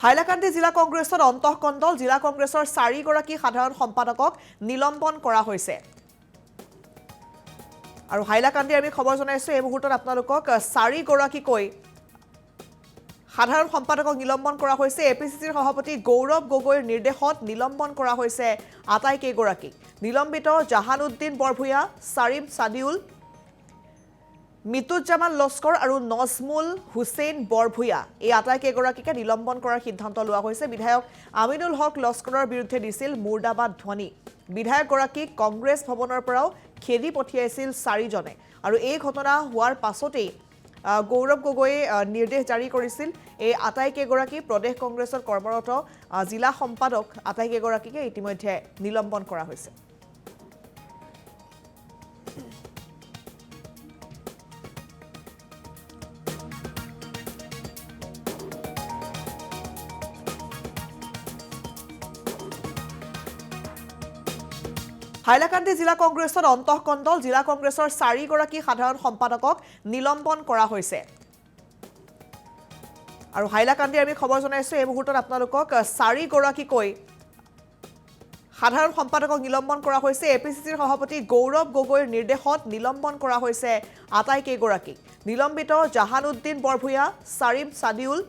হাইলাকান্দি জিলা কংগ্ৰেছৰ অন্তঃকণ্ডল জিলা কংগ্ৰেছৰ 4 গৰাকী সাধাৰণ সম্পাদকক নিলম্বন কৰা হৈছে আৰু হাইলাকান্দি আমি খবৰ জনাইছো এই মুহূৰ্তত আপোনালোকক 4 গৰাকীকৈ সাধাৰণ সম্পাদকক নিলম্বন কৰা হৈছে এপিসিসিৰ সভাপতি গৌৰৱ গগৈৰ নিৰ্দেশত নিলম্বন কৰা হৈছে আটাইকে গৰাকী নিলম্বিত জাহানুদ্দিন বৰভূয়া সাৰিম সাদিউল মিতুজ্জামান লস্কৰ আৰু নজমুল হুছেইন বৰভূয়া এই আটাইকে গৰাকীকে নিলম্বন কৰাৰ সিদ্ধান্ত লোৱা হৈছে বিধায়ক আমিনুল হক লস্কৰৰ বিৰুদ্ধে দিছিল মুৰ্দাবাদ ধ্বনি বিধায়ক গৰাকী কংগ্ৰেছ ভৱনৰ পৰাও খেদি পঠিয়াইছিল 4 জনে আৰু এই ঘটনা হোৱাৰ পাছতেই গৌৰৱ গগৈয়ে নিৰ্দেশ জাৰি কৰিছিল এই আটাইকে গৰাকী প্ৰদেশ কংগ্ৰেছৰ কৰ্মৰত জিলা সম্পাদক আটাইকে গৰাকীকে ইতিমধ্যে নিলম্বন কৰা হৈছে হাইলাকান্দি জিলা কংগ্ৰেছৰ অন্তঃকণ্ডল জিলা কংগ্ৰেছৰ 4 গৰাকী সাধাৰণ সম্পাদকক নিলম্বন কৰা হৈছে আৰু হাইলাকান্দি আমি খবৰ জনাইছো এই মুহূৰ্তত আপোনালোকক 4 গৰাকীকৈ সাধাৰণ সম্পাদকক নিলম্বন কৰা হৈছে এপিসিসিৰ সভাপতি গৌৰৱ গগৈৰ নিৰ্দেশত নিলম্বন কৰা হৈছে আটাইকে গৰাকী নিলম্বিত জাহানুদ্দিন বৰভূয়া সাৰিম সাদিউল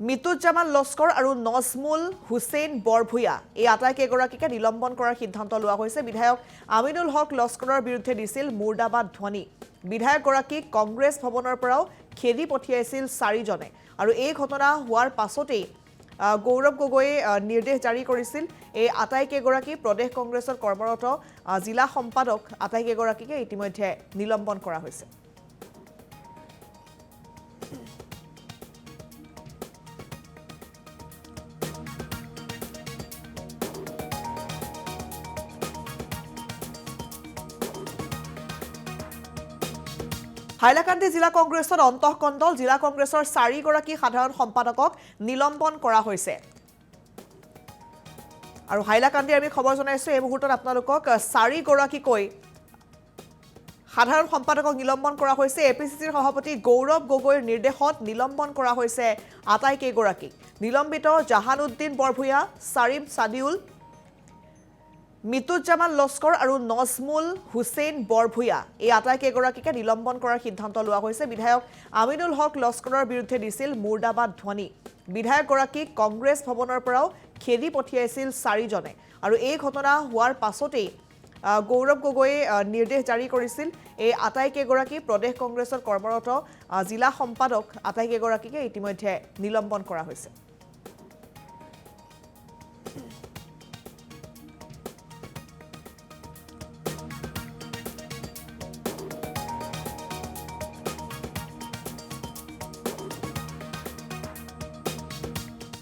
মিতুজ্জামান লস্কৰ আৰু নজমুল হুছেইন বৰভূয়া এই আটাইকে গৰাকীকে নিলম্বন কৰাৰ সিদ্ধান্ত লোৱা হৈছে বিধায়ক আমিনুল হক লস্কৰৰ বিৰুদ্ধে দিছিল মুৰ্দাবাদ ধ্বনি বিধায়ক গৰাকী কংগ্ৰেছ ভৱনৰ পৰাও খেদি পঠিয়াইছিল 4 জনে আৰু এই ঘটনা হোৱাৰ পাছতেই গৌৰৱ গগৈয়ে নিৰ্দেশ জাৰি কৰিছিল এই আটাইকে গৰাকী প্ৰদেশ কংগ্ৰেছৰ কৰ্মৰত জিলা সম্পাদক আটাইকে গৰাকীকে ইতিমধ্যে নিলম্বন কৰা হৈছে হাইলাকান্দি জিলা কংগ্ৰেছৰ অন্তঃকণ্ডল জিলা কংগ্ৰেছৰ 4 গৰাকী সাধাৰণ সম্পাদকক নিলম্বন কৰা হৈছে আৰু হাইলাকান্দি আমি খবৰ জনাইছো এই মুহূৰ্তত আপোনালোকক 4 গৰাকীকৈ সাধাৰণ সম্পাদকক নিলম্বন কৰা হৈছে এপিসিসিৰ সভাপতি গৌৰৱ গগৈৰ নিৰ্দেশত নিলম্বন কৰা হৈছে আটাইকে গৰাকী নিলম্বিত জাহানুদ্দিন বৰভূয়া সাৰিম সাদিউল মিতুজ্জামান লস্কৰ আৰু নজমুল হুছেইন বৰভূয়া এই আটাইকে গৰাকীকে নিলম্বন কৰাৰ সিদ্ধান্ত লোৱা হৈছে বিধায়ক আমিনুল হক লস্কৰৰ বিৰুদ্ধে দিছিল মুৰ্দাবাদ ধ্বনি বিধায়ক গৰাকী কংগ্ৰেছ ভৱনৰ পৰাও খেদি পঠিয়াইছিল 4 জনে আৰু এই ঘটনা হোৱাৰ পাছতেই গৌৰৱ গগৈয়ে নিৰ্দেশ জাৰি কৰিছিল এই আটাইকে গৰাকী প্ৰদেশ কংগ্ৰেছৰ কৰ্মৰত জিলা সম্পাদক আটাইকে গৰাকীকে ইতিমধ্যে নিলম্বন কৰা হৈছে